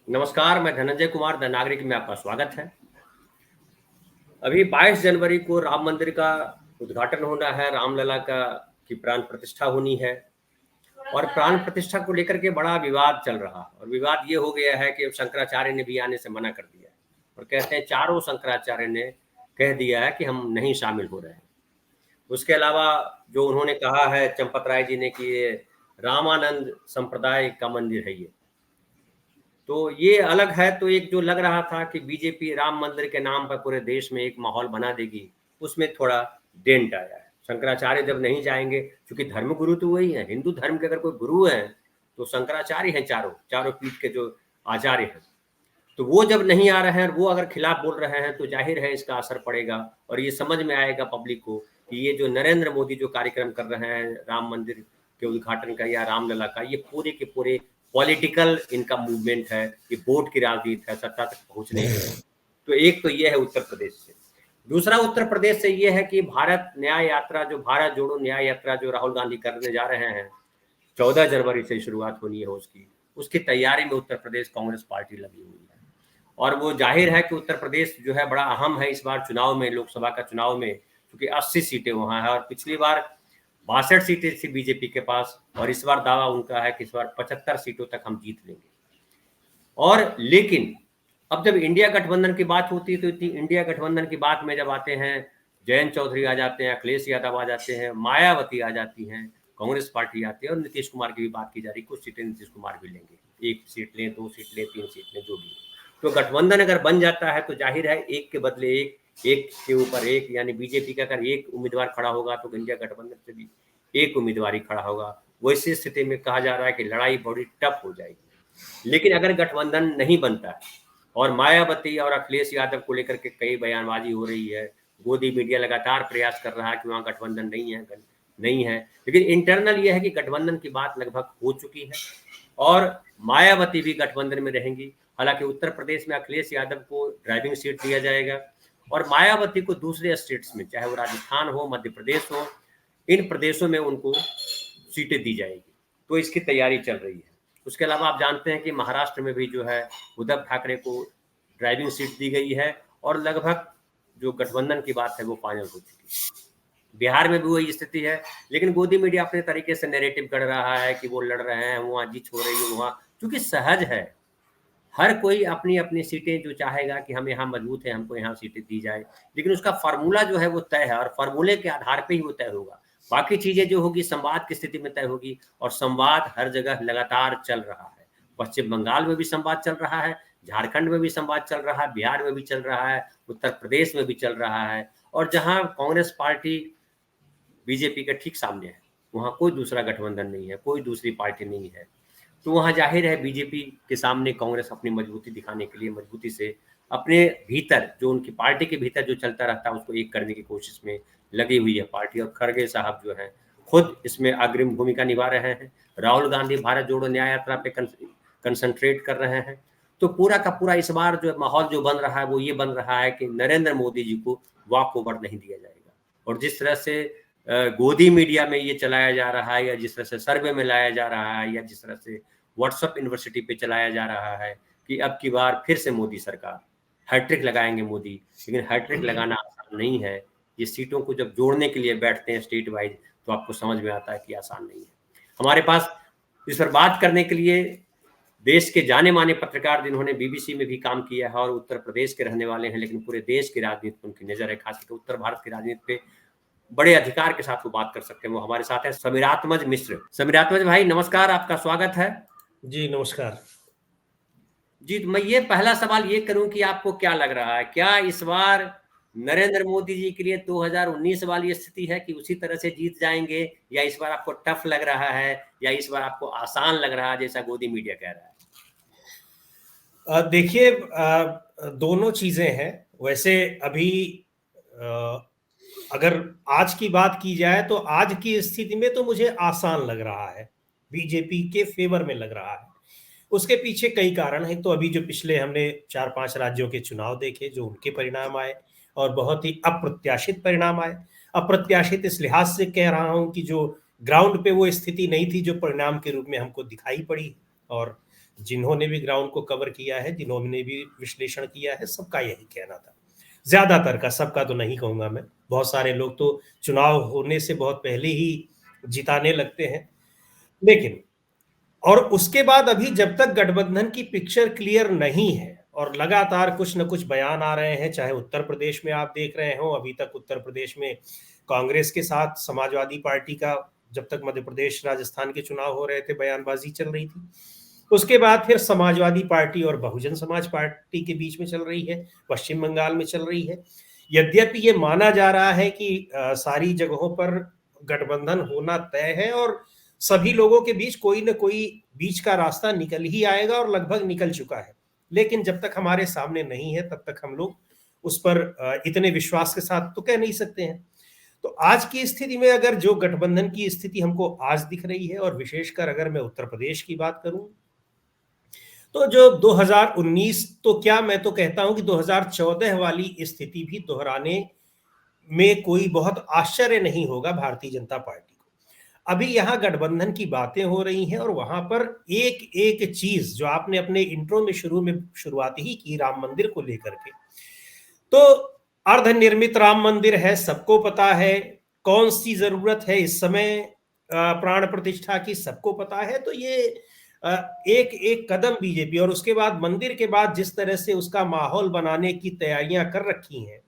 नमस्कार, मैं धनंजय कुमार द नागरिक में आपका स्वागत है। अभी 22 जनवरी को राम मंदिर का उद्घाटन होना है, रामलला का की प्राण प्रतिष्ठा होनी है और प्राण प्रतिष्ठा को लेकर के बड़ा विवाद चल रहा है और विवाद ये हो गया है कि अब शंकराचार्य ने भी आने से मना कर दिया है और कहते हैं चारों शंकराचार्य ने कह दिया है कि हम नहीं शामिल हो रहे हैं। उसके अलावा जो उन्होंने कहा है चंपत राय जी ने कि ये रामानंद संप्रदाय का मंदिर है ये, तो ये अलग है। तो एक जो लग रहा था कि बीजेपी राम मंदिर के नाम पर पूरे देश में एक माहौल बना देगी, उसमें थोड़ा डेंट आया है। शंकराचार्य जब नहीं जाएंगे, क्योंकि धर्म गुरु तो वही है, हिंदू धर्म के अगर कोई गुरु है तो शंकराचार्य हैं, चारों चारों पीठ के जो आचार्य हैं। तो वो जब नहीं आ रहे हैं, वो अगर खिलाफ बोल रहे हैं, तो जाहिर है इसका असर पड़ेगा और ये समझ में आएगा पब्लिक को कि ये जो नरेंद्र मोदी जो कार्यक्रम कर रहे हैं राम मंदिर के उद्घाटन का या रामलला का, ये पूरे के पूरे पॉलिटिकल इनका मूवमेंट है, ये वोट की राजनीति है सत्ता तक पहुंचने की। तो एक तो ये है उत्तर प्रदेश से। दूसरा उत्तर प्रदेश से ये है कि भारत न्याय यात्रा, जो भारत जोड़ो न्याय यात्रा जो राहुल गांधी करने जा रहे हैं, 14 जनवरी से शुरुआत होनी है उसकी तैयारी में उत्तर प्रदेश कांग्रेस पार्टी लगी हुई है। और वो जाहिर है कि उत्तर प्रदेश जो है बड़ा अहम है इस बार चुनाव में, लोकसभा का चुनाव में, क्योंकि 80 सीटें वहां है और पिछली बार 62 सीटें थी बीजेपी के पास और इस बार दावा उनका है कि इस बार 75 सीटों तक हम जीत लेंगे। और लेकिन अब जब इंडिया गठबंधन की बात होती है तो इतनी इंडिया गठबंधन की बात में जब आते हैं, जयंत चौधरी आ जाते हैं, अखिलेश यादव आ जाते हैं, मायावती आ जाती हैं, कांग्रेस पार्टी आती है और नीतीश कुमार की भी बात की जा रही है, कुछ सीटें नीतीश कुमार भी लेंगे, 1 सीट लें, 2 सीट लें, 3 सीट लें, जो भी। तो गठबंधन अगर बन जाता है तो जाहिर है एक के बदले एक, एक के ऊपर एक, यानी बीजेपी का अगर एक उम्मीदवार खड़ा होगा तो इंडिया गठबंधन से भी एक उम्मीदवार ही खड़ा होगा। वैसी स्थिति में कहा जा रहा है कि लड़ाई बड़ी टफ हो जाएगी। लेकिन अगर गठबंधन नहीं बनता है और मायावती और अखिलेश यादव को लेकर के कई बयानबाजी हो रही है, गोदी मीडिया लगातार प्रयास कर रहा है कि वहाँ गठबंधन नहीं है, लेकिन इंटरनल ये है कि गठबंधन की बात लगभग हो चुकी है और मायावती भी गठबंधन में रहेंगी। हालांकि उत्तर प्रदेश में अखिलेश यादव को ड्राइविंग सीट दिया जाएगा और मायावती को दूसरे स्टेट्स में, चाहे वो राजस्थान हो, मध्य प्रदेश हो, इन प्रदेशों में उनको सीटें दी जाएगी। तो इसकी तैयारी चल रही है। उसके अलावा आप जानते हैं कि महाराष्ट्र में भी जो है उद्धव ठाकरे को ड्राइविंग सीट दी गई है और लगभग जो गठबंधन की बात है वो फाइनल हो चुकी है। बिहार में भी वही स्थिति है, लेकिन गोदी मीडिया अपने तरीके से नैरेटिव कर रहा है कि वो लड़ रहे हैं, वहाँ जीत हो रही है, वहाँ क्योंकि सहज है, हर कोई अपनी अपनी सीटें जो चाहेगा कि हम यहाँ मजबूत है, हमको यहाँ सीटें दी जाए, लेकिन उसका फार्मूला जो है वो तय है और फार्मूले के आधार पे ही वो तय होगा। बाकी चीजें जो होगी संवाद की स्थिति में तय होगी और संवाद हर जगह लगातार चल रहा है। पश्चिम बंगाल में भी संवाद चल रहा है, झारखंड में भी संवाद चल रहा है, बिहार में भी चल रहा है, उत्तर प्रदेश में भी चल रहा है और जहां कांग्रेस पार्टी बीजेपी के ठीक सामने है, वहाँ कोई दूसरा गठबंधन नहीं है, कोई दूसरी पार्टी नहीं है। तो वहाँ जाहिर है बीजेपी के सामने कांग्रेस अपनी मजबूती दिखाने के लिए मजबूती से अपने भीतर, जो उनकी पार्टी के भीतर जो चलता रहता है उसको एक करने की कोशिश में लगी हुई है पार्टी। और खड़गे साहब जो है खुद इसमें अग्रिम भूमिका निभा रहे हैं। राहुल गांधी भारत जोड़ो न्याय यात्रा पे कंसंट्रेट कर रहे हैं। तो पूरा का पूरा इस बार जो माहौल जो बन रहा है वो ये बन रहा है कि नरेंद्र मोदी जी को वॉक ओवर नहीं दिया जाएगा। और जिस तरह से गोदी मीडिया में ये चलाया जा रहा है या जिस तरह से सर्वे में लाया जा रहा है या जिस तरह से व्हाट्सएप यूनिवर्सिटी पे चलाया जा रहा है कि अब की बार फिर से मोदी सरकार, हैट्रिक लगाएंगे मोदी, लेकिन हैट्रिक लगाना आसान नहीं है। ये सीटों को जब जोड़ने के लिए बैठते हैं स्टेट वाइज तो आपको समझ में आता है कि आसान नहीं है। हमारे पास इस पर बात करने के लिए देश के जाने माने पत्रकार, जिन्होंने बीबीसी में भी काम किया है और उत्तर प्रदेश के रहने वाले हैं, लेकिन पूरे देश की राजनीति पर उनकी नजर है, खासकर उत्तर भारत की राजनीति पे बड़े अधिकार के साथ वो बात कर सकते हैं। वो हमारे साथ है समीरात्मज मिश्र। समीरात्मज भाई नमस्कार, आपका स्वागत है। जी नमस्कार। जी, तो मैं ये पहला सवाल ये करूं कि आपको क्या लग रहा है, क्या इस बार नरेंद्र मोदी जी के लिए 2019 वाली स्थिति है कि उसी तरह से जीत जाएंगे, या इस बार आपको टफ लग रहा है, या इस बार आपको आसान लग रहा है जैसा गोदी मीडिया कह रहा है? देखिए, दोनों चीजें हैं। वैसे अभी अगर आज की बात की जाए तो आज की स्थिति में तो मुझे आसान लग रहा है, बीजेपी के फेवर में लग रहा है। उसके पीछे कई कारण हैं। तो अभी जो पिछले हमने 4-5 राज्यों के चुनाव देखे, जो उनके परिणाम आए और बहुत ही अप्रत्याशित परिणाम आए। अप्रत्याशित इस लिहाज से कह रहा हूं कि जो ग्राउंड पे वो स्थिति नहीं थी जो परिणाम के रूप में हमको दिखाई पड़ी। और जिन्होंने भी ग्राउंड को कवर किया है, जिन्होंने भी विश्लेषण किया है, सबका यही कहना था, ज्यादातर का, सबका तो नहीं कहूंगा मैं, बहुत सारे लोग तो चुनाव होने से बहुत पहले ही जिताने लगते हैं। लेकिन और उसके बाद अभी जब तक गठबंधन की पिक्चर क्लियर नहीं है और लगातार कुछ न कुछ बयान आ रहे हैं, चाहे उत्तर प्रदेश में आप देख रहे हो, अभी तक उत्तर प्रदेश में कांग्रेस के साथ समाजवादी पार्टी का, जब तक मध्य प्रदेश राजस्थान के चुनाव हो रहे थे, बयानबाजी चल रही थी। उसके बाद फिर समाजवादी पार्टी और बहुजन समाज पार्टी के बीच में चल रही है, पश्चिम बंगाल में चल रही है। यद्यपि ये माना जा रहा है कि सारी जगहों पर गठबंधन होना तय है और सभी लोगों के बीच कोई न कोई बीच का रास्ता निकल ही आएगा और लगभग निकल चुका है, लेकिन जब तक हमारे सामने नहीं है तब तक हम लोग उस पर इतने विश्वास के साथ तो कह नहीं सकते हैं। तो आज की स्थिति में अगर जो गठबंधन की स्थिति हमको आज दिख रही है, और विशेषकर अगर मैं उत्तर प्रदेश की बात करूं, तो जो 2019, तो क्या मैं तो कहता हूं कि 2014 वाली स्थिति भी दोहराने में कोई बहुत आश्चर्य नहीं होगा भारतीय जनता पार्टी को। अभी यहां गठबंधन की बातें हो रही हैं और वहां पर एक एक चीज जो आपने अपने इंट्रो में शुरुआत ही की राम मंदिर को लेकर के, तो अर्धनिर्मित राम मंदिर है, सबको पता है कौन सी जरूरत है इस समय प्राण प्रतिष्ठा की, सबको पता है। तो ये एक एक कदम बीजेपी, और उसके बाद मंदिर के बाद जिस तरह से उसका माहौल बनाने की तैयारियां कर रखी हैं,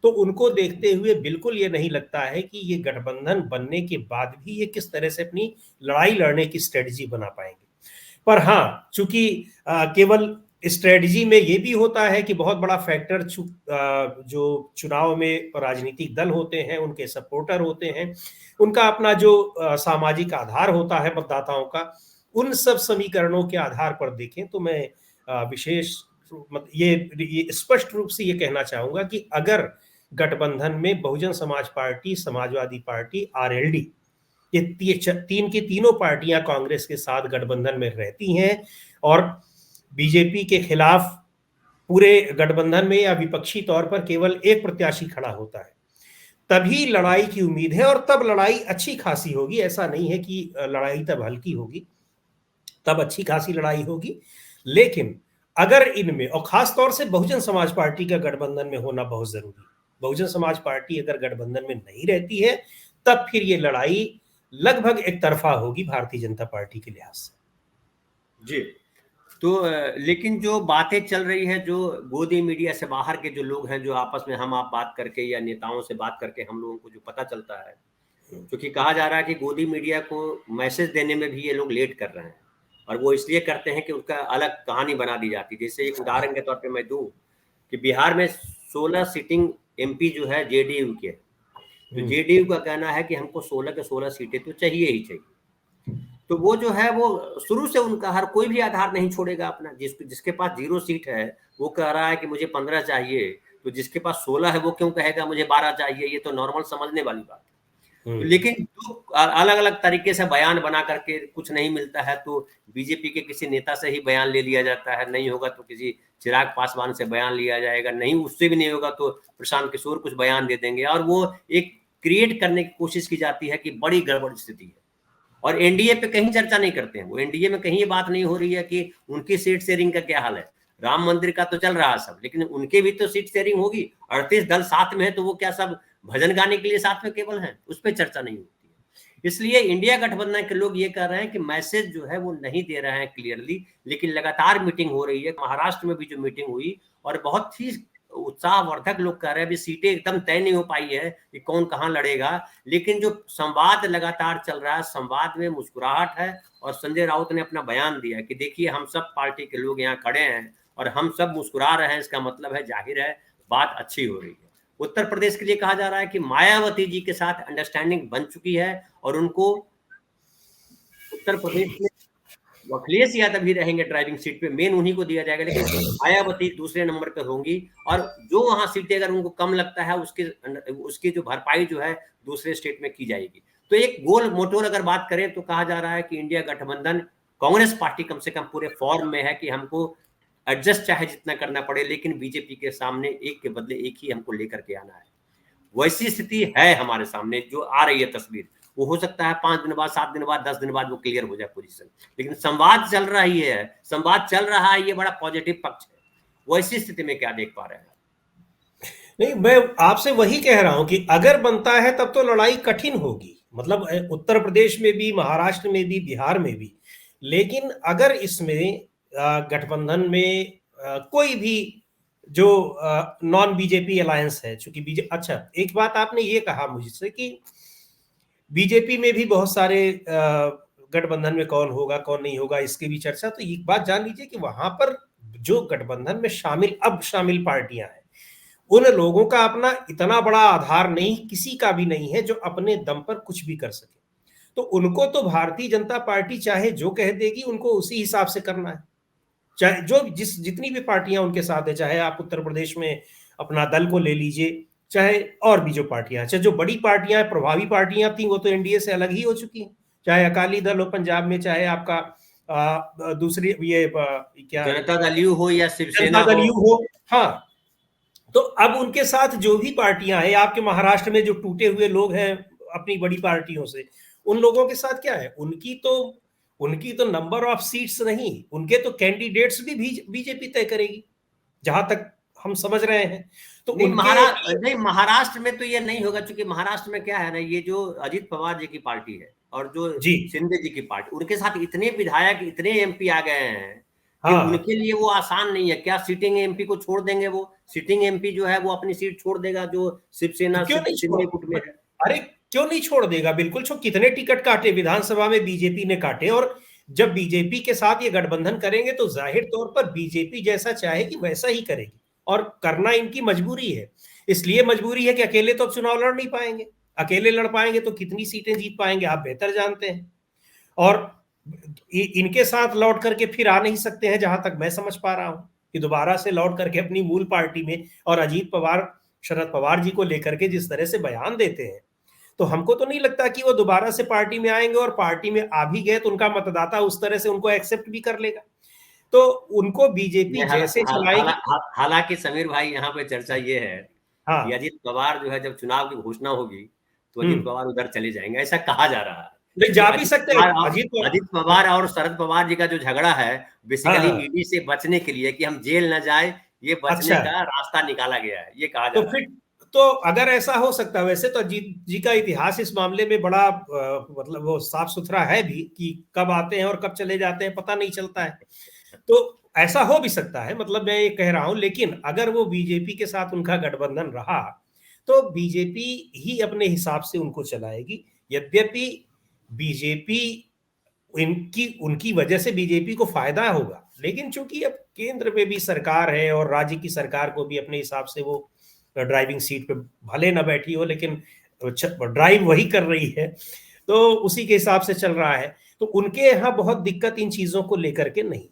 तो उनको देखते हुए बिल्कुल ये नहीं लगता है कि ये गठबंधन बनने के बाद भी ये किस तरह से अपनी लड़ाई लड़ने की स्ट्रेटजी बना पाएंगे। पर हाँ, चूंकि केवल स्ट्रेटजी में ये भी होता है कि बहुत बड़ा फैक्टर जो चुनाव में राजनीतिक दल होते हैं, उनके सपोर्टर होते हैं, उनका अपना जो सामाजिक आधार होता है मतदाताओं का, उन सब समीकरणों के आधार पर देखें तो मैं विशेष ये स्पष्ट रूप से ये कहना चाहूंगा कि अगर गठबंधन में Bahujan Samaj party, Samajwadi party, RLD, ये तीन की तीनों पार्टियां कांग्रेस के साथ गठबंधन में रहती हैं और बीजेपी के खिलाफ पूरे गठबंधन में या विपक्षी तौर पर केवल एक प्रत्याशी खड़ा होता है, तभी लड़ाई की उम्मीद है। और तब लड़ाई अच्छी खासी होगी, ऐसा नहीं है कि लड़ाई तब हल्की होगी, तब अच्छी खासी लड़ाई होगी। लेकिन अगर इनमें, और खास तौर से बहुजन समाज पार्टी का गठबंधन में होना बहुत जरूरी है, बहुजन समाज पार्टी अगर गठबंधन में नहीं रहती है तब फिर ये लड़ाई लगभग एक तरफा होगी भारतीय जनता पार्टी के लिहाज से। जी, तो लेकिन जो बातें चल रही है, जो गोदी मीडिया से बाहर के जो लोग हैं, जो आपस में हम आप बात करके या नेताओं से बात करके हम लोगों को जो पता चलता है, क्योंकि कहा जा रहा है कि गोदी मीडिया को मैसेज देने में भी ये लोग लेट कर रहे हैं, और वो इसलिए करते हैं कि उसका अलग कहानी बना दी जाती है। जैसे एक उदाहरण के तौर पे मैं दूं कि बिहार में 16 सिटिंग एमपी जो है जेडीयू के, तो जेडीयू का कहना है कि हमको 16 के 16 सीटें तो चाहिए ही चाहिए। तो वो जो है वो शुरू से उनका हर कोई भी आधार नहीं छोड़ेगा अपना। जिसके पास 0 सीट है वो कह रहा है कि मुझे 15 चाहिए, तो जिसके पास 16 है वो क्यों कहेगा मुझे 12 चाहिए? ये तो नॉर्मल समझने वाली बात है। लेकिन जो अलग अलग तरीके से बयान बना करके कुछ नहीं मिलता है तो बीजेपी के किसी नेता से ही बयान ले लिया जाता है, नहीं होगा तो किसी चिराग पासवान से बयान लिया जाएगा, नहीं उससे भी नहीं होगा तो प्रशांत किशोर कुछ बयान दे देंगे, और वो एक क्रिएट करने की कोशिश की जाती है कि बड़ी गड़बड़ स्थिति है। और एनडीए पे कहीं चर्चा नहीं करते हैं, वो एनडीए में कहीं ये बात नहीं हो रही है कि उनकी सीट शेयरिंग का क्या हाल है। राम मंदिर का तो चल रहा है सब, लेकिन उनके भी तो सीट शेयरिंग होगी। 38 दल साथ में है तो वो क्या सब भजन गाने के लिए साथ में केवल हैं? उस पर चर्चा नहीं होती है। इसलिए इंडिया गठबंधन के लोग ये कह रहे हैं कि मैसेज जो है वो नहीं दे रहे हैं क्लियरली, लेकिन लगातार मीटिंग हो रही है। महाराष्ट्र में भी जो मीटिंग हुई और बहुत ही उत्साहवर्धक लोग कह रहे हैं, अभी सीटें एकदम तय नहीं हो पाई है कि कौन कहां लड़ेगा, लेकिन जो संवाद लगातार चल रहा है, संवाद में मुस्कुराहट है। और संजय राउत ने अपना बयान दिया कि देखिए हम सब पार्टी के लोग यहाँ खड़े हैं और हम सब मुस्कुरा रहे हैं, इसका मतलब है जाहिर है बात अच्छी हो रही है। उत्तर प्रदेश के लिए कहा जा रहा है कि मायावती जी के साथ अंडरस्टैंडिंग बन चुकी है और उनको उत्तर प्रदेश में अखिलेश यादव भी रहेंगे ड्राइविंग सीट पे, मेन उन्हीं को दिया जाएगा, लेकिन मायावती दूसरे नंबर पे होंगी। और जो वहां सीटें अगर उनको कम लगता है उसकी जो भरपाई जो है दूसरे स्टेट में की जाएगी। तो एक गोल मोटोर अगर बात करें तो कहा जा रहा है कि इंडिया गठबंधन, कांग्रेस पार्टी कम से कम पूरे फॉर्म में है कि हमको एडजस्ट चाहे जितना करना पड़े, लेकिन बीजेपी के सामने एक के बदले एक ही हमको लेकर के आना है। वैसी स्थिति है हमारे सामने जो आ रही है तस्वीर। वो हो सकता है 5 दिन बाद, 7 दिन बाद, 10 दिन बाद वो क्लियर हो जाए पोजीशन, लेकिन संवाद चल रही है, संवाद चल रहा है, ये बड़ा पॉजिटिव पक्ष है। वो ऐसी स्थिति में क्या देख पा रहे हैं? नहीं, मैं आपसे वही कह रहा हूं कि अगर बनता है तब तो लड़ाई कठिन होगी, मतलब उत्तर प्रदेश में भी, महाराष्ट्र में भी, बिहार में भी। लेकिन अगर इसमें गठबंधन में कोई भी जो नॉन बीजेपी अलायंस है, चूंकि बीजेपी, अच्छा एक बात आपने ये कहा मुझसे कि बीजेपी में भी बहुत सारे गठबंधन में कौन होगा कौन नहीं होगा इसकी भी चर्चा, तो एक बात जान लीजिए कि वहां पर जो गठबंधन में शामिल पार्टियां हैं, उन लोगों का अपना इतना बड़ा आधार नहीं, किसी का भी नहीं है जो अपने दम पर कुछ भी कर सके। तो उनको तो भारतीय जनता पार्टी चाहे जो कह देगी, उनको उसी हिसाब से करना है। चाहे जो जितनी भी पार्टियां उनके साथ है, चाहे आप उत्तर प्रदेश में अपना दल को ले लीजिए, चाहे और भी जो पार्टियां, चाहे जो बड़ी पार्टियां, प्रभावी पार्टियां थी, वो तो एनडीए से अलग ही हो चुकी हैं। चाहे अकाली दल हो पंजाब में, चाहे आपका दूसरी ये क्या जनता दल यू हो या शिवसेना जनता दल हो। यू हो, हाँ। तो अब उनके साथ जो भी पार्टियां हैं, आपके महाराष्ट्र में जो टूटे हुए लोग हैं अपनी बड़ी पार्टियों से, उन लोगों के साथ क्या है, उनकी तो नंबर ऑफ सीट्स नहीं, उनके तो कैंडिडेट्स भी बीजेपी तय करेगी, जहां तक हम समझ रहे हैं। तो नहीं, महाराष्ट्र में तो ये नहीं होगा, क्योंकि महाराष्ट्र में क्या है ना, ये जो अजित पवार जी की पार्टी है और जो जी शिंदे जी की पार्टी, उनके साथ इतने विधायक, इतने एमपी आ गए हैं कि हाँ, उनके लिए वो आसान नहीं है। क्या सिटिंग एमपी को छोड़ देंगे? वो सिटिंग एमपी जो है वो अपनी सीट छोड़ देगा, जो शिवसेना तो क्यों नहीं छोड़, शिंदे गुट में है। अरे क्यों नहीं छोड़ देगा, बिल्कुल कितने टिकट काटे विधानसभा में बीजेपी ने काटे, और जब बीजेपी के साथ ये गठबंधन करेंगे तो जाहिर तौर पर बीजेपी जैसा चाहेगी वैसा ही करेगी, और करना इनकी मजबूरी है। इसलिए मजबूरी है कि अकेले तो चुनाव लड़ नहीं पाएंगे, अकेले लड़ पाएंगे तो कितनी सीटें जीत पाएंगे आप बेहतर जानते हैं, और इनके साथ लौट करके फिर आ नहीं सकते हैं, जहां तक मैं समझ पा रहा हूं कि दोबारा से लौट करके अपनी मूल पार्टी में। और अजीत पवार, शरद पवार जी को लेकर के जिस तरह से बयान देते हैं, तो हमको तो नहीं लगता कि वो दोबारा से पार्टी में आएंगे, और पार्टी में आ भी गए तो उनका मतदाता उस तरह से उनको एक्सेप्ट भी कर लेगा। तो उनको बीजेपी जैसे चलाएगी। हालांकि समीर भाई, यहाँ पे चर्चा ये है कि हाँ, अजित पवार जो है, जब चुनाव की घोषणा होगी तो अजित पवार उधर चले जाएंगे, ऐसा कहा जा रहा है। नहीं जा भी सकते हैं अजित पवार और शरद पवार जी का जो झगड़ा है, हाँ बेसिकली हाँ, ईडी से बचने के लिए, कि हम जेल न जाए, ये बचने अच्छा, का रास्ता निकाला गया है, ये कहा जा तो रहा है। फिर तो अगर ऐसा हो सकता है, वैसे तो अजीत जी का इतिहास इस मामले में बड़ा मतलब वो साफ सुथरा है भी, कि कब आते हैं और कब चले जाते हैं पता नहीं चलता है। तो ऐसा हो भी सकता है, मतलब मैं ये कह रहा हूं, लेकिन अगर वो बीजेपी के साथ उनका गठबंधन रहा तो बीजेपी ही अपने हिसाब से उनको चलाएगी। यद्यपि बीजेपी, इनकी उनकी वजह से बीजेपी को फायदा होगा, लेकिन चूंकि अब केंद्र में भी सरकार है और राज्य की सरकार को भी अपने हिसाब से वो ड्राइविंग सीट पे भले ना बैठी हो, लेकिन ड्राइव वही कर रही है, तो उसी के हिसाब से चल रहा है। तो उनके यहाँ बहुत दिक्कत इन चीजों को लेकर के नहीं,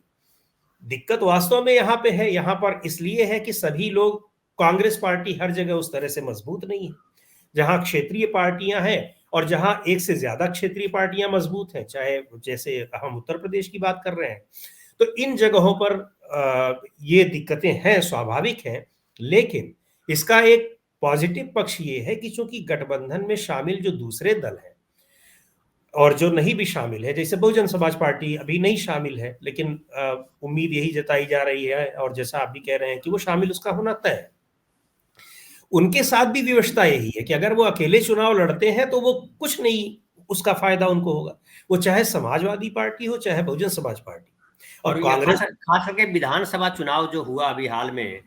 दिक्कत वास्तव में यहाँ पे है, यहाँ पर इसलिए है कि सभी लोग, कांग्रेस पार्टी हर जगह उस तरह से मजबूत नहीं है, जहां क्षेत्रीय पार्टियां हैं और जहां एक से ज्यादा क्षेत्रीय पार्टियां मजबूत हैं, चाहे जैसे हम उत्तर प्रदेश की बात कर रहे हैं, तो इन जगहों पर ये दिक्कतें हैं, स्वाभाविक हैं। लेकिन इसका एक पॉजिटिव पक्ष ये है कि चूंकि गठबंधन में शामिल जो दूसरे दल हैं और जो नहीं भी शामिल है, जैसे बहुजन समाज पार्टी अभी नहीं शामिल है, लेकिन उम्मीद यही जताई जा रही है, और जैसा आप भी कह रहे हैं कि वो शामिल उसका होना तय है, उनके साथ भी व्यवस्था यही है कि अगर वो अकेले चुनाव लड़ते हैं तो वो कुछ नहीं, उसका फायदा उनको होगा, वो चाहे समाजवादी पार्टी हो चाहे बहुजन समाज पार्टी। और और ये कांग्रेस, खास करके विधानसभा चुनाव जो हुआ अभी हाल में,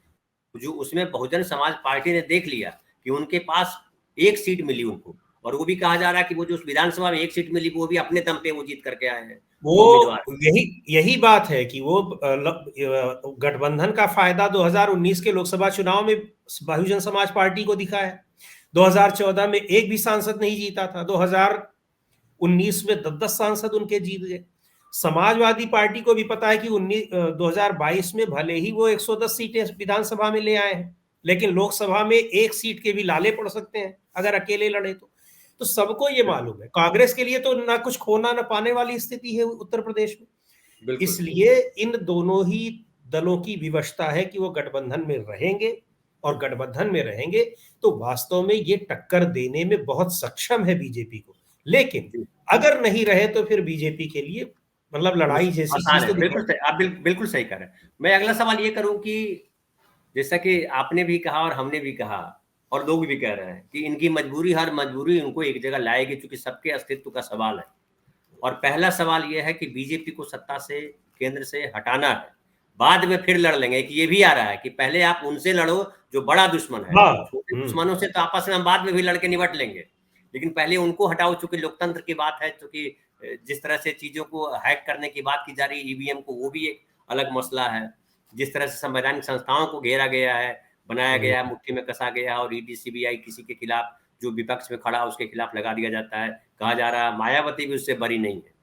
जो उसमें बहुजन समाज पार्टी ने देख लिया कि उनके पास एक सीट मिली उनको, और वो भी कहा जा रहा है कि वो जो विधानसभा में एक सीट मिली वो भी अपने दम पे वो जीत करके आए हैं, वो उम्मीदवार। वो यही यही बात है कि वो गठबंधन का फायदा 2019 के लोकसभा चुनाव में बहुजन समाज पार्टी को दिखा है। 2014 में एक भी सांसद नहीं जीता था, 2019 में 10-10 सांसद उनके जीत गए। समाजवादी पार्टी को भी पता है कि 2022 में भले ही वो 110 सीटें विधानसभा में ले आए हैं, लेकिन लोकसभा में एक सीट के भी लाले पड़ सकते हैं अगर अकेले लड़े तो सबको ये मालूम है, कांग्रेस के लिए तो ना कुछ खोना ना पाने वाली स्थिति है उत्तर प्रदेश में। बिल्कुल। इसलिए इन दोनों ही दलों की विवशता है कि वो गठबंधन में रहेंगे, और गठबंधन में रहेंगे तो वास्तव में ये टक्कर देने में बहुत सक्षम है बीजेपी को। लेकिन अगर नहीं रहे तो फिर बीजेपी के लिए मतलब लड़ाई जैसी आसान चीज है। तो बिल्कुल सही, आप बिल्कुल सही कह रहे हैं। मैं अगला सवाल ये करूं कि जैसा कि आपने भी कहा और हमने भी कहा और लोग भी कह रहे हैं कि इनकी मजबूरी, हर मजबूरी उनको एक जगह लाएगी, क्योंकि सबके अस्तित्व का सवाल है। और पहला सवाल यह है कि बीजेपी को सत्ता से, केंद्र से हटाना है, बाद में फिर लड़ लेंगे। कि ये भी आ रहा है कि पहले आप उनसे लड़ो जो बड़ा दुश्मन है, हाँ। छोटे दुश्मनों से तो आपस में हम बाद में भी लड़के निपट लेंगे, लेकिन पहले उनको हटाओ। चूंकि लोकतंत्र की बात है, चूंकि जिस तरह से चीजों को हैक करने की बात की जा रही है, ईवीएम को, वो भी एक अलग मसला है। जिस तरह से संवैधानिक संस्थाओं को घेरा गया है, बनाया गया है, मुट्ठी में कसा गया है, और ईडी सीबीआई किसी के खिलाफ जो विपक्ष में खड़ा उसके खिलाफ लगा दिया जाता है। कहा जा रहा है मायावती भी उससे बरी नहीं है।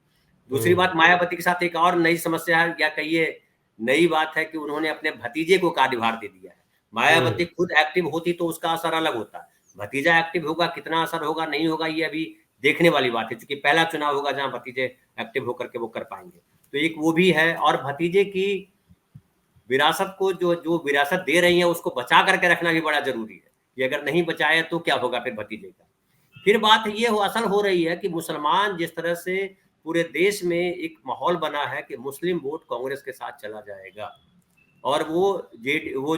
दूसरी बात, मायावती के साथ एक और नई समस्या है, या कहिए नई बात है कि उन्होंने अपने भतीजे को कार्यभार दे दिया है। मायावती खुद एक्टिव होती तो उसका असर अलग होता, भतीजा एक्टिव होगा, कितना असर होगा नहीं होगा ये अभी देखने वाली बात है, क्योंकि पहला चुनाव होगा जहां भतीजे एक्टिव होकर के वो कर पाएंगे। तो एक वो भी है, और भतीजे की विरासत को, जो जो विरासत दे रही है उसको बचा करके रखना भी बड़ा जरूरी है। ये अगर नहीं बचाया तो क्या होगा फिर भतीजे का। फिर बात ये असल हो रही है कि मुसलमान, जिस तरह से पूरे देश में एक माहौल बना है कि मुस्लिम वोट कांग्रेस के साथ चला जाएगा, और वो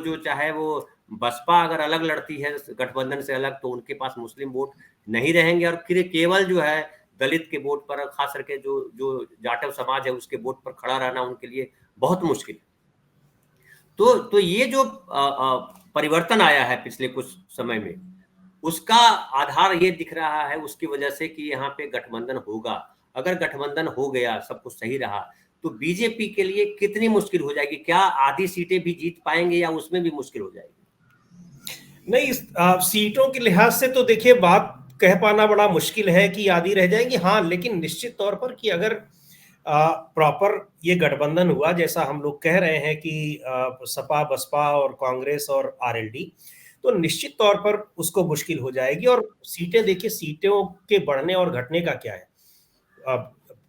जो चाहे वो बसपा अगर अलग लड़ती है गठबंधन से अलग, तो उनके पास मुस्लिम वोट नहीं रहेंगे, और फिर केवल जो है दलित के वोट पर, खास करके जो जो जाटव समाज है उसके वोट पर खड़ा रहना उनके लिए बहुत मुश्किल है। तो ये जो परिवर्तन आया है पिछले कुछ समय में, उसका आधार ये दिख रहा है उसकी वजह से कि यहाँ पे गठबंधन होगा। अगर गठबंधन हो गया, सब कुछ सही रहा, तो बीजेपी के लिए कितनी मुश्किल हो जाएगी? क्या आधी सीटें भी जीत पाएंगे या उसमें भी मुश्किल हो जाएगी? नहीं, सीटों के लिहाज से तो देखिए बात कह पाना बड़ा मुश्किल है कि आधी रह जाएंगी। हाँ, लेकिन निश्चित तौर पर कि अगर प्रॉपर ये गठबंधन हुआ जैसा हम लोग कह रहे हैं कि सपा, बसपा और कांग्रेस और आरएलडी, तो निश्चित तौर पर उसको मुश्किल हो जाएगी। और सीटें देखिए, सीटों के बढ़ने और घटने का क्या है।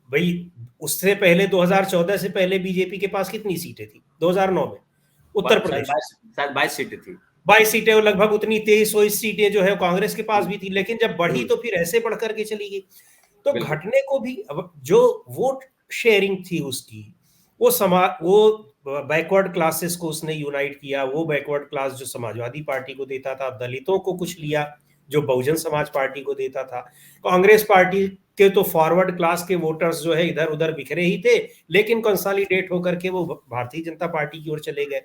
भाई उससे पहले 2014 से पहले बीजेपी के पास कितनी सीटें थी 2009 में? उत्तर प्रदेश 22 सीटें थी, 22 सीटें, और लगभग उतनी 23-24 सीटें जो है कांग्रेस के पास भी थी, लेकिन जब बढ़ी तो फिर ऐसे बढ़ करके चली गई। तो घटने को भी, अब जो वोट शेयरिंग थी उसकी, वो बैकवर्ड क्लासेस को उसने यूनाइट किया। वो बैकवर्ड क्लास जो समाजवादी पार्टी को देता था, दलितों को कुछ लिया जो बहुजन समाज पार्टी को देता था। कांग्रेस पार्टी के तो फॉरवर्ड क्लास के वोटर्स जो है इधर उधर बिखरे ही थे, लेकिन कंसोलिडेट होकर के वो भारतीय जनता पार्टी की ओर चले गए।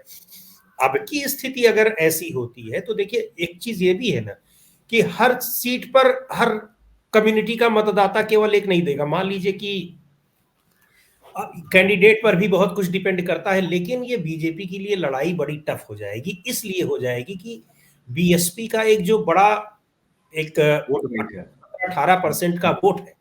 अब की स्थिति अगर ऐसी होती है तो देखिए, एक चीज ये भी है ना कि हर सीट पर हर कम्युनिटी का मतदाता केवल एक नहीं देगा। मान लीजिए कि कैंडिडेट पर भी बहुत कुछ डिपेंड करता है, लेकिन ये बीजेपी के लिए लड़ाई बड़ी टफ हो जाएगी। इसलिए हो जाएगी कि बीएसपी का एक जो बड़ा एक 18% का वोट है,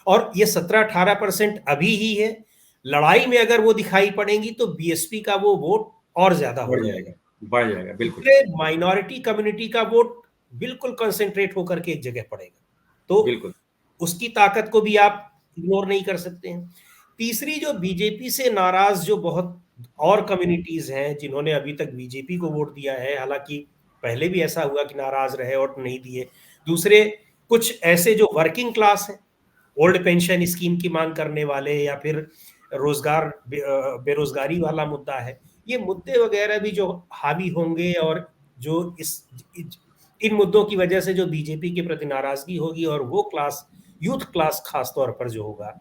और ये 17-18% अभी ही है। लड़ाई में अगर वो दिखाई पड़ेंगी तो बीएसपी का वो वोट और ज्यादा हो जाएगा, बढ़ जाएगा। बिल्कुल, माइनॉरिटी कम्युनिटी का वोट बिल्कुल कंसेंट्रेट होकर के एक जगह पड़ेगा, तो बिल्कुल उसकी ताकत को भी आप इग्नोर नहीं कर सकते हैं। तीसरी, जो बीजेपी से नाराज जो बहुत और कम्युनिटीज हैं जिन्होंने अभी तक बीजेपी को वोट दिया है, हालांकि पहले भी ऐसा हुआ कि नाराज रहे और नहीं दिए। दूसरे कुछ ऐसे जो वर्किंग क्लास है, ओल्ड पेंशन स्कीम की मांग करने वाले, या फिर रोजगार बेरोजगारी वाला मुद्दा है, ये मुद्दे वगैरह भी जो हावी होंगे, और जो इन मुद्दों की वजह से जो बीजेपी के प्रति नाराजगी होगी, और वो क्लास, यूथ क्लास खास तौर पर जो होगा,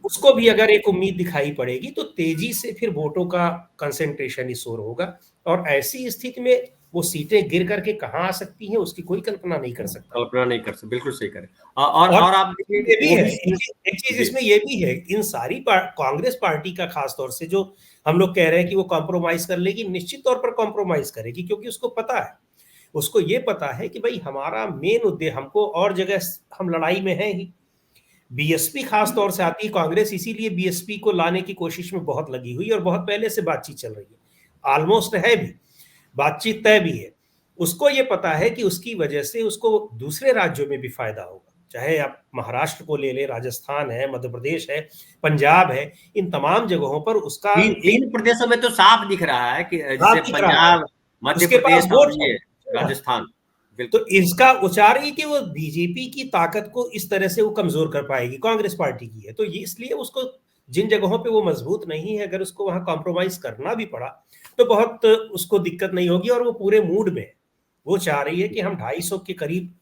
उसको भी अगर एक उम्मीद दिखाई पड़ेगी तो तेजी से फिर वोटों का कंसेंट्रेशन ही शोर होगा। और ऐसी स्थिति में वो सीटें गिर करके कहाँ आ सकती हैं उसकी कोई कल्पना नहीं कर सकता। बिल्कुल सही करें। और आप ये भी है, एक चीज इसमें ये भी है, इन सारी कांग्रेस पार्टी का खास तौर से जो हम लोग कह रहे हैं कि वो कॉम्प्रोमाइज कर लेगी, निश्चित तौर पर कॉम्प्रोमाइज करेगी, क्योंकि उसको पता है, उसको ये पता है कि भाई हमारा मेन उद्देश्य, हमको और जगह हम लड़ाई में है ही। बीएसपी खास तौर से आती है कांग्रेस, इसीलिए बीएसपी को लाने की कोशिश में बहुत लगी हुई, और बहुत पहले से बातचीत चल रही है, ऑलमोस्ट है भी, बातचीत तय भी है। उसको ये पता है कि उसकी वजह से उसको दूसरे राज्यों में भी फायदा होगा। चाहे आप महाराष्ट्र को ले ले, राजस्थान है, मध्य प्रदेश है, पंजाब है, इन तमाम जगहों पर उसका तीन प्रदेशों में तो साफ दिख रहा है कि जैसे पंजाब, मध्य प्रदेश और ये राजस्थान, तो इसका उच्चार ही कि वो बीजेपी की ताकत को इस तरह से वो कमजोर कर पाएगी, कांग्रेस पार्टी की है, तो ये इसलिए उसको जिन जगहों पे वो मजबूत नहीं है, अगर उसको वहां कॉम्प्रोमाइज करना भी पड़ा तो बहुत उसको दिक्कत नहीं होगी, और वो पूरे मूड में है। वो चाह रही है कि हम 250 के करीब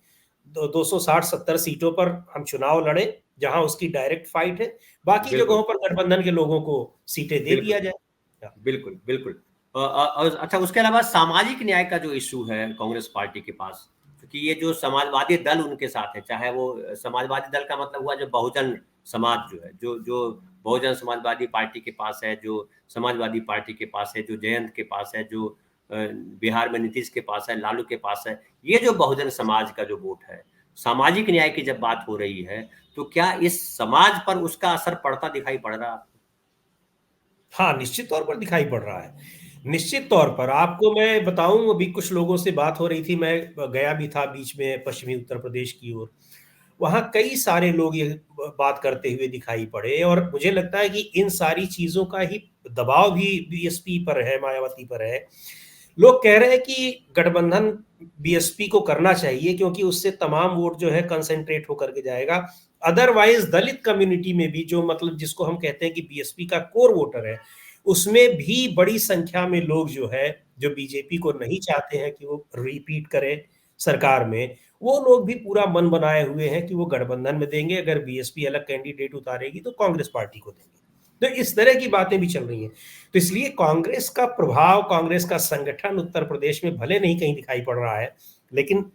260-70 सीटों पर हम चुनाव लड़े, जहां उसकी डायरेक्ट फाइट है, बाकी जगहों पर गठबंधन के लोगों को सीटें दे दिया जाए। बिल्कुल बिल्कुल। और अच्छा, उसके अलावा सामाजिक न्याय का जो इशू है कांग्रेस पार्टी के पास, क्योंकि ये जो समाजवादी दल उनके साथ है, चाहे वो समाजवादी दल का मतलब हुआ जो बहुजन समाज जो है, जो बहुजन समाजवादी पार्टी के पास है, जो समाजवादी पार्टी के पास है, जो जयंत के पास है, जो बिहार में नीतीश के पास है, लालू के पास है, ये जो बहुजन समाज का जो वोट है, सामाजिक न्याय की जब बात हो रही है, तो क्या इस समाज पर उसका असर पड़ता दिखाई पड़ रहा है? हाँ, निश्चित तौर पर दिखाई पड़ रहा है। निश्चित तौर पर आपको मैं बताऊं, अभी कुछ लोगों से बात हो रही थी, मैं गया भी था बीच में पश्चिमी उत्तर प्रदेश की ओर, वहां कई सारे लोग ये बात करते हुए दिखाई पड़े, और मुझे लगता है कि इन सारी चीजों का ही दबाव भी बीएसपी पर है, मायावती पर है। लोग कह रहे हैं कि गठबंधन बीएसपी को करना चाहिए, क्योंकि उससे तमाम वोट जो है कंसेंट्रेट होकर के जाएगा। अदरवाइज दलित कम्युनिटी में भी, जो मतलब जिसको हम कहते हैं कि बीएसपी का कोर वोटर है, उसमें भी बड़ी संख्या में लोग जो है, जो बीजेपी को नहीं चाहते हैं कि वो रिपीट करे सरकार में, वो लोग भी पूरा मन बनाए हुए हैं कि वो गठबंधन में देंगे, अगर बीएसपी अलग कैंडिडेट उतारेगी तो कांग्रेस पार्टी को देंगे। तो इस तरह की बातें भी चल रही हैं। तो इसलिए कांग्रेस का प्रभाव, कांग्रेस का संगठन उत्तर प्रदेश में भले नहीं कहीं दिखाई पड़ रहा है, लेकिन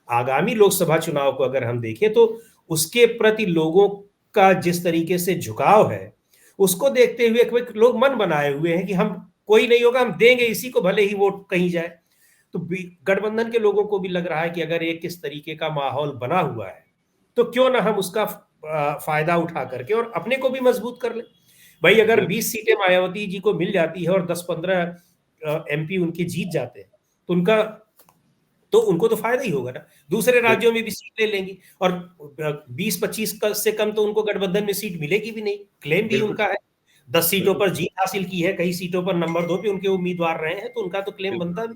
आगामी लोकसभा चुनाव को अगर हम देखें तो उसके प्रति लोगों का जिस तरीके से झुकाव है, उसको देखते हुए लोग मन बनाए हुए हैं कि हम, कोई नहीं होगा, हम देंगे इसी को, भले ही वोट कहीं जाए। तो गठबंधन के लोगों को भी लग रहा है कि अगर एक किस तरीके का माहौल बना हुआ है, तो क्यों ना हम उसका फायदा उठा करके और अपने को भी मजबूत कर ले। भाई अगर 20 सीटें मायावती जी को मिल जाती है और 10-15 एमपी उनके जीत जाते हैं, तो उनको तो फायदा ही होगा ना। दूसरे राज्यों में भी सीट ले लेंगी, और 20-25 से कम तो उनको गठबंधन में सीट मिलेगी भी नहीं। क्लेम भी उनका है, 10 सीटों पर जीत हासिल की है, कई सीटों पर नंबर 2 पे उनके उम्मीदवार रहे हैं, तो उनका तो क्लेम बनता भी।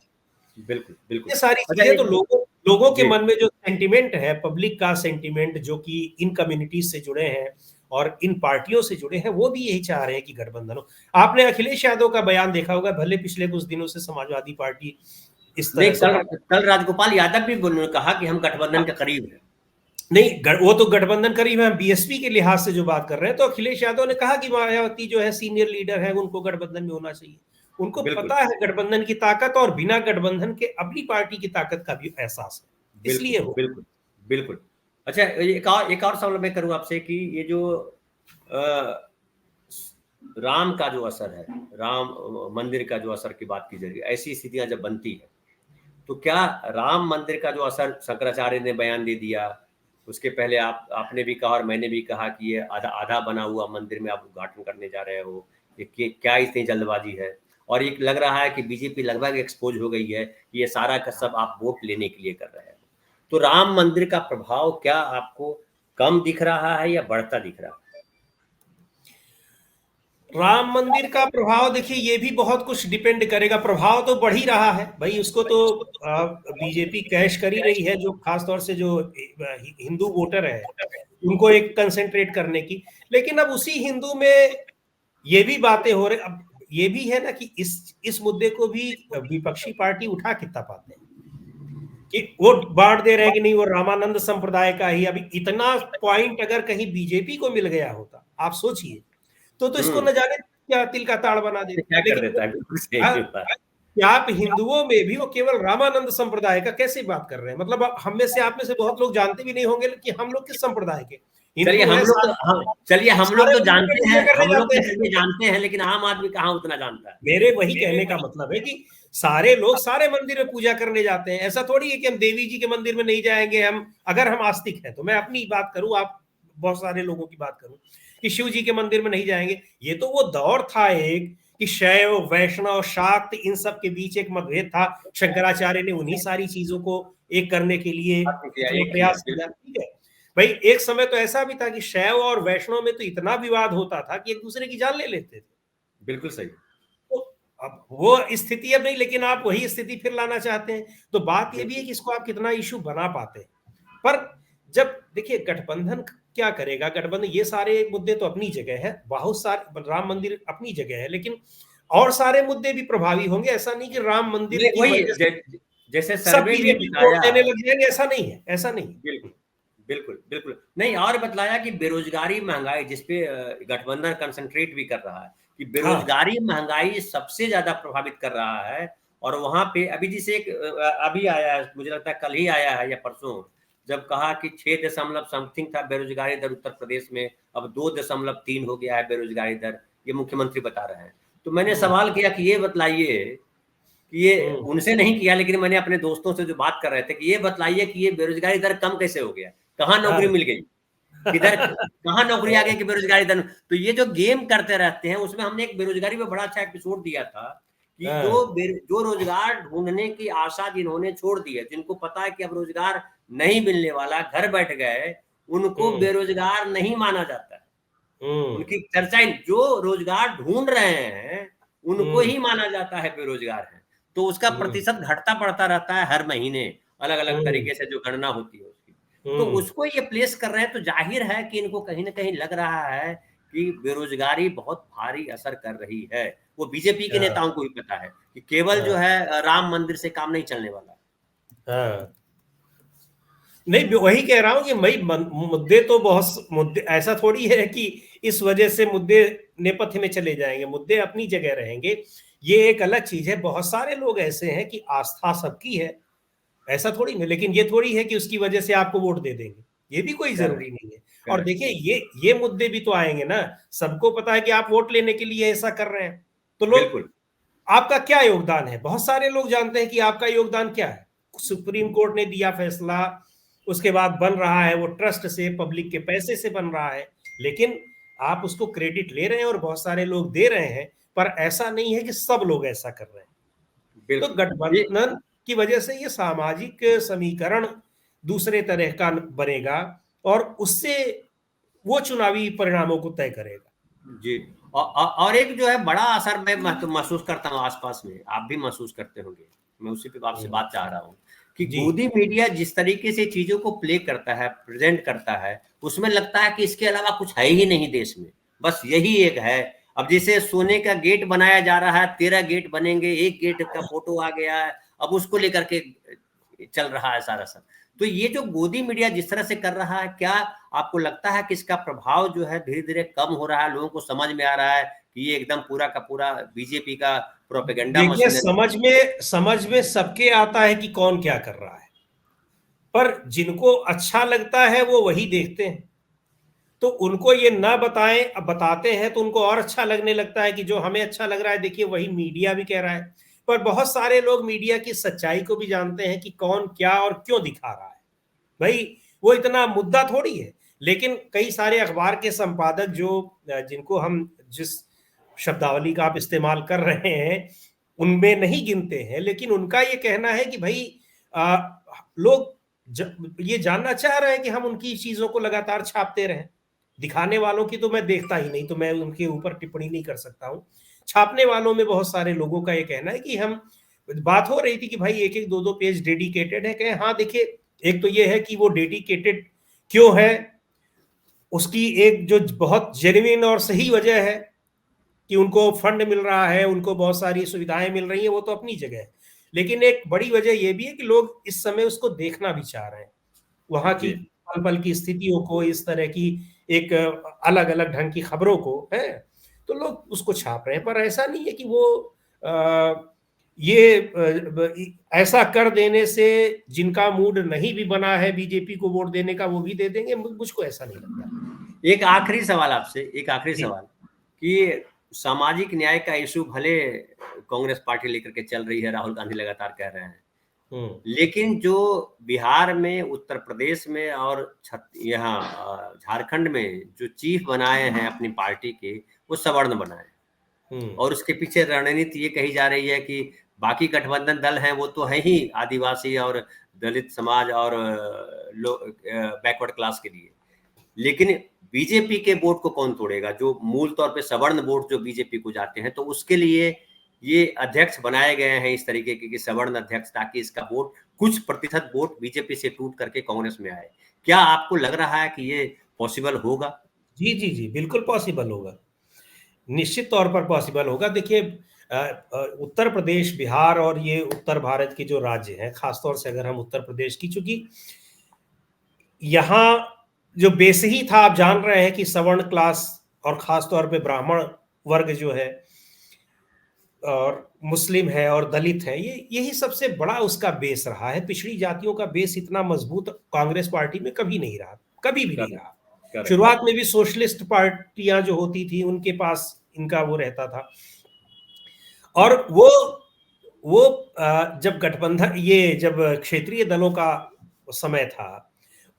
बिल्कुल बिल्कुल। ये सारी अच्छा, चीजें तो लोगों के जी मन में जो सेंटिमेंट है, पब्लिक का सेंटिमेंट, जो कि इन कम्युनिटीज से जुड़े हैं और इन पार्टियों से जुड़े हैं, वो भी यही चाह रहे हैं कि गठबंधन हो। आपने अखिलेश यादव का बयान देखा होगा, भले पिछले कुछ दिनों से समाजवादी पार्टी इस नहीं, तरह से कल राजगोपाल यादव भी उन्होंने कहा कि हम गठबंधन के करीब हैं। नहीं, वो तो गठबंधन करीब है, बीएसपी के लिहाज से जो बात कर रहे हैं, तो अखिलेश यादव ने कहा कि मायावती जो है सीनियर लीडर है, उनको गठबंधन में होना चाहिए। उनको बिल्कुल पता है गठबंधन की ताकत, और बिना गठबंधन के अपनी पार्टी की ताकत का भी एहसास है, बिल्कुल इसलिए हो। बिल्कुल बिल्कुल। अच्छा, एक और सवाल मैं करूं आपसे कि ये जो अ, राम का जो असर है, राम मंदिर का जो असर की बात की जाएगी, ऐसी स्थितियां जब बनती है, तो क्या राम मंदिर का जो असर, शंकराचार्य ने बयान दे दिया, उसके पहले आपने भी कहा और मैंने भी कहा कि ये आधा आधा बना हुआ मंदिर में आप उद्घाटन करने जा रहे हो, ये क्या इतनी जल्दबाजी है? और ये लग रहा है कि बीजेपी लगभग एक्सपोज हो गई है कि ये सारा का सब आप वोट लेने के लिए कर रहे हो। तो राम मंदिर का प्रभाव क्या आपको कम दिख रहा है या बढ़ता दिख रहा है? राम मंदिर का प्रभाव देखिए, ये भी बहुत कुछ डिपेंड करेगा। प्रभाव तो बढ़ ही रहा है भाई, उसको तो बीजेपी कैश कर ही रही है, जो खासतौर से जो हिंदू वोटर है उनको एक कंसेंट्रेट करने की। लेकिन अब उसी हिंदू में ये भी बातें हो रही, अब ये भी है ना कि इस मुद्दे को भी विपक्षी पार्टी उठा कितना पाते हैं, कि वो बांट दे रहे हैं कि नहीं वो रामानंद संप्रदाय का ही। अभी इतना पॉइंट अगर कहीं बीजेपी को मिल गया होता, आप सोचिए, तो इसको न जाने क्या तिल का ताड़ बना देते। क्या कर लेकिन देता है, बिल्कुल हाँ, सही बात। कि आप हिंदुओं में भी वो केवल रामानंद संप्रदाय का कैसे बात कर रहे हैं, मतलब हम में से, आप में से बहुत लोग जानते भी नहीं होंगे कि हम लोग किस संप्रदाय के चलिए हिंदू हम है। लोग तो चलिए हम लोग सारे तो मंदिर में जानते हैं, पूजा करने हम लोग जाते तो हैं। चलिए जानते हैं, लेकिन आम आदमी कहाँ उतना जानता है। मेरे वही कहने का मतलब है कि सारे लोग सारे मंदिर में पूजा करने जाते हैं। ऐसा थोड़ी है कि हम देवी जी के मंदिर में नहीं जाएंगे। हम, अगर हम आस्तिक हैं, तो मैं अपनी बात करूं, आप बहुत सारे लोगों की बात करूं कि शिव जी के मंदिर में नहीं जाएंगे। ये तो वो दौर था एक, कि शैव वैष्णव शाक्त इन सब के बीच एक मतभेद था। शंकराचार्य ने उन्हीं सारी चीजों को एक करने के लिए किया, अपना एक किया, प्रयास किया। ठीक है भाई, एक समय तो ऐसा भी था कि शैव और वैष्णव में तो इतना विवाद होता था कि एक दूसरे की जान ले लेते थे। बिल्कुल सही। तो अब वो स्थिति अब नहीं, लेकिन आप वही स्थिति फिर लाना चाहते हैं। तो बात ये भी है कि इसको आप कितना इशू बना पाते हैं। पर जब देखिए गठबंधन क्या करेगा, गठबंधन ये सारे मुद्दे तो अपनी जगह है, बहुत सारे राम मंदिर अपनी जगह है, लेकिन और सारे मुद्दे भी प्रभावी होंगे। ऐसा नहीं कि राम मंदिर नहीं की वही वजह से जैसे सब सर्वे में बीजेपी को वोट बताया, देने लग जाएंगे, ऐसा नहीं है, ऐसा नहीं है। बिल्कुल बिल्कुल बिल्कुल नहीं, और बतलाया कि बेरोजगारी महंगाई जिसपे गठबंधन कंसंट्रेट भी कर रहा है कि हाँ बेरोजगारी महंगाई सबसे ज्यादा प्रभावित कर रहा है। और वहां पे अभी जिसे एक अभी आया है, मुझे लगता है कल ही आया है या परसों, जब कहा कि 6 दशमलव समथिंग था बेरोजगारी दर उत्तर प्रदेश में, अब 2.3 हो गया है बेरोजगारी दर, ये मुख्यमंत्री बता रहे हैं। तो मैंने हम्म सवाल किया कि ये बतलाइए कि ये, हम्म उनसे नहीं किया लेकिन मैंने अपने दोस्तों से जो बात कर रहे थे कि ये बतलाइए कि ये बेरोजगारी दर कम कैसे हो गया, कहाँ हाँ नौकरी मिल गई, किधर कहाँ नौकरी आ गई कि बेरोजगारी दर। तो ये जो गेम करते रहते हैं, उसमें हमने एक बेरोजगारी में बड़ा अच्छा एपिसोड दिया था कि हाँ जो रोजगार ढूंढने की आशा जिन्होंने छोड़ दी है, जिनको पता है कि अब रोजगार नहीं मिलने वाला, घर बैठ गए, उनको हम्म बेरोजगार नहीं माना जाता है। हम्म उनकी चर्चा, जो रोजगार ढूंढ रहे हैं उनको हम्म ही माना जाता है बेरोजगार है। तो उसका हम्म प्रतिशत घटता पड़ता रहता है हर महीने, अलग अलग हम्म तरीके से जो गणना होती है उसकी। तो हम्म उसको ये प्लेस कर रहे हैं, तो जाहिर है कि इनको कहीं ना कहीं लग रहा है कि बेरोजगारी बहुत भारी असर कर रही है। वो बीजेपी के हाँ नेताओं को भी पता है कि केवल जो हाँ है राम मंदिर से काम नहीं चलने वाला। हाँ नहीं, वही कह रहा हूं कि भाई मुद्दे तो बहुत मुद्दे, ऐसा थोड़ी है कि इस वजह से मुद्दे नेपथ्य में चले जाएंगे, मुद्दे अपनी जगह रहेंगे। ये एक अलग चीज है, बहुत सारे लोग ऐसे हैं कि आस्था सबकी है, ऐसा थोड़ी नहीं, लेकिन ये थोड़ी है कि उसकी वजह से आपको वोट दे देंगे, ये भी कोई करेक्ट जरूरी नहीं है। और करेक्ट देखिए ये मुद्दे भी तो आएंगे ना, सबको पता है कि आप वोट लेने के लिए ऐसा कर रहे हैं, तो लोग बिल्कुल आपका क्या योगदान है, बहुत सारे लोग जानते हैं कि आपका योगदान क्या है। सुप्रीम कोर्ट ने दिया फैसला, उसके बाद बन रहा है वो ट्रस्ट से, पब्लिक के पैसे से बन रहा है, लेकिन आप उसको क्रेडिट ले रहे हैं और बहुत सारे लोग दे रहे हैं, पर ऐसा नहीं है कि सब लोग ऐसा कर रहे हैं। तो बिल्कुल ये गठबंधन की वजह से ये सामाजिक समीकरण दूसरे तरह का बनेगा, और उससे वो चुनावी परिणामों को तय करेगा। जी। और एक जो है बड़ा असर मैं महसूस करता हूँ आसपास में, आप भी महसूस करते होंगे, मैं उसी पे आपसे बात चाह रहा हूँ कि जी गोदी मीडिया जिस तरीके से चीजों को प्ले करता है, प्रेजेंट करता है, उसमें लगता है कि इसके अलावा कुछ है ही नहीं देश में, बस यही एक है। अब जैसे सोने का गेट बनाया जा रहा है, 13 गेट बनेंगे, एक गेट का फोटो आ गया है, अब उसको लेकर के चल रहा है सारा सब। तो ये जो गोदी मीडिया जिस तरह से कर रहा है, क्या आपको लगता है कि इसका प्रभाव जो है धीरे धीरे कम हो रहा है, लोगों को समझ में आ रहा है कि ये एकदम पूरा का पूरा बीजेपी का प्रोपेगेंडा देखिए, मशीनरी। समझ में सबके आता है कि कौन क्या कर रहा है, पर जिनको अच्छा लगता है वो वही देखते हैं। तो उनको ये ना बताएं, अब बताते हैं तो उनको और अच्छा लगने लगता है कि जो हमें अच्छा लग रहा है, देखिए वही मीडिया भी कह रहा है। पर बहुत सारे लोग मीडिया की सच्चाई को भी जानते हैं कि कौन क्या और क्यों दिखा रहा है। भाई वो इतना मुद्दा थोड़ी है। लेकिन कई सारे अखबार के संपादक जो जिनको हम जिस शब्दावली का आप इस्तेमाल कर रहे हैं उनमें नहीं गिनते हैं, लेकिन उनका ये कहना है कि भाई आ, लोग ये जानना चाह रहे हैं कि हम उनकी चीजों को लगातार छापते रहें। दिखाने वालों की तो मैं देखता ही नहीं, तो मैं उनके ऊपर टिप्पणी नहीं कर सकता हूँ। छापने वालों में बहुत सारे लोगों का ये कहना है कि हम, बात हो रही थी कि भाई एक एक दो दो पेज डेडिकेटेड है, कहें हाँ देखिए, एक तो ये है कि वो डेडिकेटेड क्यों है, उसकी एक जो बहुत जेन्युइन और सही वजह है कि उनको फंड मिल रहा है, उनको बहुत सारी सुविधाएं मिल रही हैं, वो तो अपनी जगह है। लेकिन एक बड़ी वजह ये भी है कि लोग इस समय उसको देखना भी चाह रहे हैं, वहां की जी पल पल की स्थितियों को, इस तरह की एक अलग अलग ढंग की खबरों को है, तो लोग उसको छाप रहे हैं। पर ऐसा नहीं है कि वो आ, ये ऐसा कर देने से जिनका मूड नहीं भी बना है बीजेपी को वोट देने का वो भी दे देंगे, मुझको ऐसा नहीं लगता। एक आखिरी सवाल आपसे, एक आखिरी जी सवाल कि सामाजिक न्याय का इशू भले कांग्रेस पार्टी लेकर के चल रही है, राहुल गांधी लगातार कह रहे हैं, हम्म लेकिन जो बिहार में, उत्तर प्रदेश में और यहाँ झारखंड में जो चीफ बनाए हैं अपनी पार्टी के, वो सवर्ण बनाए। हम्म और उसके पीछे रणनीति ये कही जा रही है कि बाकी गठबंधन दल हैं वो तो है ही आदिवासी और दलित समाज और बैकवर्ड क्लास के लिए, लेकिन बीजेपी के वोट को कौन तोड़ेगा, जो मूल तौर पे सवर्ण वोट जो बीजेपी को जाते हैं, तो उसके लिए ये अध्यक्ष बनाए गए हैं इस तरीके के सवर्ण अध्यक्ष, ताकि इसका वोट कुछ प्रतिशत वोट बीजेपी से टूट करके कांग्रेस में आए। क्या आपको लग रहा है कि ये पॉसिबल होगा? जी जी जी, बिल्कुल पॉसिबल होगा, निश्चित तौर पर पॉसिबल होगा। देखिए, उत्तर प्रदेश, बिहार और ये उत्तर भारत के जो राज्य हैं, खासतौर से अगर हम उत्तर प्रदेश की, चूंकि यहाँ जो बेस ही था, आप जान रहे हैं कि सवर्ण क्लास और खासतौर पे ब्राह्मण वर्ग जो है और मुस्लिम है और दलित है, यही सबसे बड़ा उसका बेस रहा है। पिछड़ी जातियों का बेस इतना मजबूत कांग्रेस पार्टी में कभी नहीं रहा, कभी भी नहीं रहा। शुरुआत में भी सोशलिस्ट पार्टियां जो होती थी उनके पास इनका वो रहता था। और वो जब गठबंधन, ये जब क्षेत्रीय दलों का समय था,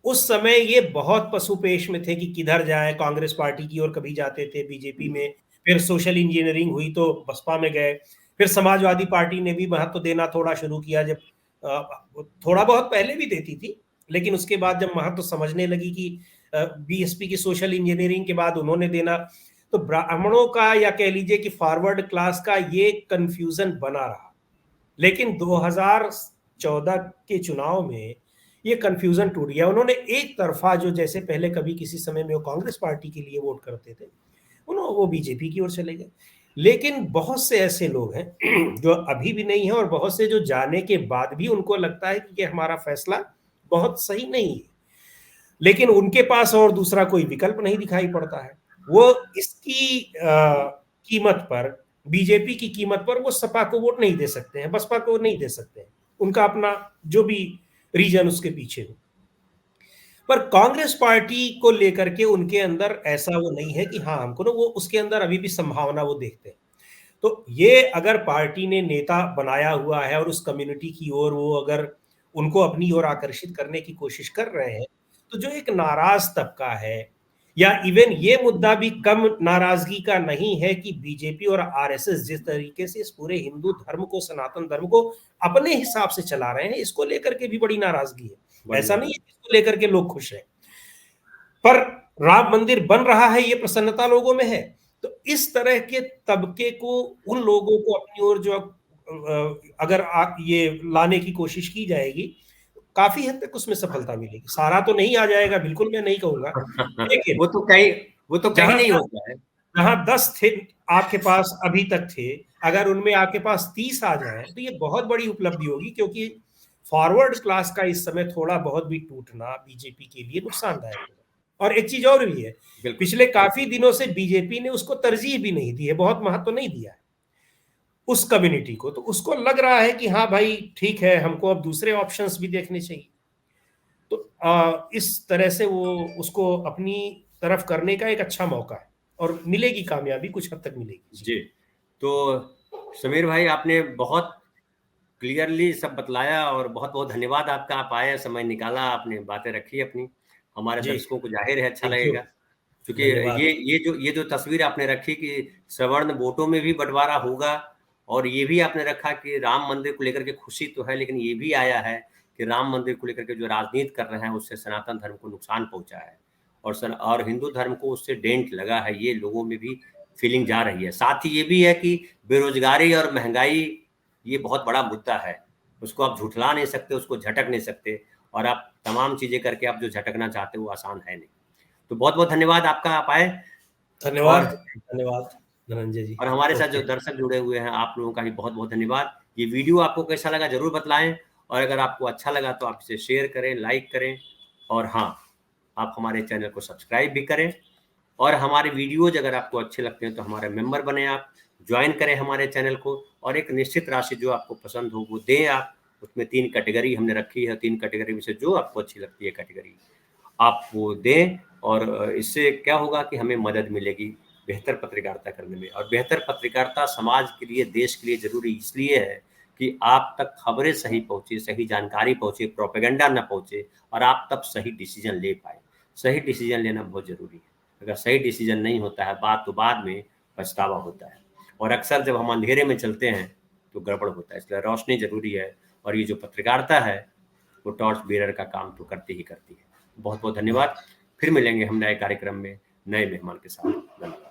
उस समय ये बहुत पशुपेश में थे कि किधर जाए, कांग्रेस पार्टी की ओर कभी जाते थे, बीजेपी में, फिर सोशल इंजीनियरिंग हुई तो बसपा में गए, फिर समाजवादी पार्टी ने भी महत्व देना थोड़ा शुरू किया, जब थोड़ा बहुत पहले भी देती थी, लेकिन उसके बाद जब महत्व समझने लगी कि बीएसपी की सोशल इंजीनियरिंग के बाद उन्होंने देना, तो ब्राह्मणों का या कह लीजिए कि फॉरवर्ड क्लास का ये कंफ्यूजन बना रहा। लेकिन 2014 के चुनाव में ये कंफ्यूजन टूट गया। उन्होंने एक तरफा, जो जैसे पहले कभी किसी समय में वो कांग्रेस पार्टी के लिए वोट करते थे, उन्होंने वो बीजेपी की ओर चले गए। लेकिन बहुत से ऐसे लोग हैं जो अभी भी नहीं है, और बहुत से जो जाने के बाद भी उनको लगता है कि हमारा फैसला बहुत सही नहीं है, लेकिन उनके पास और दूसरा कोई विकल्प नहीं दिखाई पड़ता है। वो इसकी कीमत पर, बीजेपी की कीमत पर, वो सपा को वोट नहीं दे सकते हैं, बसपा को नहीं दे सकते हैं, उनका अपना जो भी रीजन उसके पीछे हो। पर कांग्रेस पार्टी को लेकर के उनके अंदर ऐसा वो नहीं है कि हाँ हमको ना, वो उसके अंदर अभी भी संभावना वो देखते हैं। तो ये अगर पार्टी ने नेता बनाया हुआ है और उस कम्युनिटी की ओर वो अगर उनको अपनी ओर आकर्षित करने की कोशिश कर रहे हैं, तो जो एक नाराज तबका है, या इवन ये मुद्दा भी कम नाराजगी का नहीं है कि बीजेपी और आरएसएस जिस तरीके से इस पूरे हिंदू धर्म को, सनातन धर्म को अपने हिसाब से चला रहे हैं, इसको लेकर के भी बड़ी नाराजगी है। ऐसा नहीं है इसको लेकर के लोग खुश हैं, पर राम मंदिर बन रहा है, ये प्रसन्नता लोगों में है। तो इस तरह के तबके को, उन लोगों को अपनी ओर जो अगर ये लाने की कोशिश की जाएगी, काफी हद तक उसमें सफलता मिलेगी। सारा तो नहीं आ जाएगा, बिल्कुल मैं नहीं कहूंगा, लेकिन वो तो कहीं नहीं होता है। जहां 10 थे आपके पास अभी तक थे, अगर उनमें आपके पास 30 आ जाए तो ये बहुत बड़ी उपलब्धि होगी, क्योंकि फॉरवर्ड क्लास का इस समय थोड़ा बहुत भी टूटना बीजेपी के लिए नुकसानदायक होगा। और एक चीज और भी है, पिछले काफी दिनों से बीजेपी ने उसको तरजीह भी नहीं दी है, बहुत महत्व नहीं दिया है उस कम्युनिटी को। तो उसको लग रहा है कि हाँ भाई ठीक है, हमको अब दूसरे ऑप्शंस भी देखने चाहिए। तो इस तरह से वो उसको अपनी तरफ करने का एक अच्छा मौका है, और मिलेगी कामयाबी, कुछ हद तक मिलेगी। जी, तो समीर भाई, आपने बहुत क्लियरली सब बतलाया, और बहुत बहुत धन्यवाद आपका। आप आए, समय निकाला, आपने बातें रखी अपनी, हमारे दर्शकों को जाहिर है अच्छा लगेगा, क्योंकि ये जो तस्वीर आपने रखी कि सवर्ण वोटों में भी बंटवारा होगा, और ये भी आपने रखा कि राम मंदिर को लेकर के खुशी तो है, लेकिन ये भी आया है कि राम मंदिर को लेकर के जो राजनीति कर रहे हैं उससे सनातन धर्म को नुकसान पहुंचा है, और हिंदू धर्म को उससे डेंट लगा है, ये लोगों में भी फीलिंग जा रही है। साथ ही ये भी है कि बेरोजगारी और महंगाई ये बहुत बड़ा मुद्दा है, उसको आप झुठला नहीं सकते, उसको झटक नहीं सकते, और आप तमाम चीजें करके आप जो झटकना चाहते हो वो आसान है नहीं। तो बहुत बहुत धन्यवाद आपका, आप आए। धन्यवाद, धन्यवाद धनंजय जी। और हमारे साथ जो दर्शक जुड़े हुए हैं, आप लोगों का भी बहुत बहुत धन्यवाद। ये वीडियो आपको कैसा लगा जरूर बतलाएं, और अगर आपको अच्छा लगा तो आप इसे शेयर करें, लाइक करें, और हाँ, आप हमारे चैनल को सब्सक्राइब भी करें, और हमारे वीडियोज अगर आपको अच्छे लगते हैं तो हमारे मेंबर बने, आप ज्वाइन करें हमारे चैनल को, और एक निश्चित राशि जो आपको पसंद हो वो दें आप। उसमें 3 कैटेगरी हमने रखी है, 3 कैटेगरी में से जो आपको अच्छी लगती है कैटेगरी आप वो दें, और इससे क्या होगा कि हमें मदद मिलेगी बेहतर पत्रकारिता करने में। और बेहतर पत्रकारिता समाज के लिए, देश के लिए जरूरी इसलिए है कि आप तक खबरें सही पहुंचे, सही जानकारी पहुंचे, प्रोपेगेंडा ना पहुंचे, और आप तब सही डिसीजन ले पाए। सही डिसीजन लेना बहुत जरूरी है, अगर सही डिसीजन नहीं होता है बात तो बाद में पछतावा होता है, और अक्सर जब हम अंधेरे में चलते हैं तो गड़बड़ होता है। इसलिए रोशनी जरूरी है, और ये जो पत्रकारिता है वो टॉर्च बेरर का काम तो करती ही करती है। बहुत बहुत धन्यवाद। फिर मिलेंगे हम नए कार्यक्रम में नए मेहमान के साथ। धन्यवाद।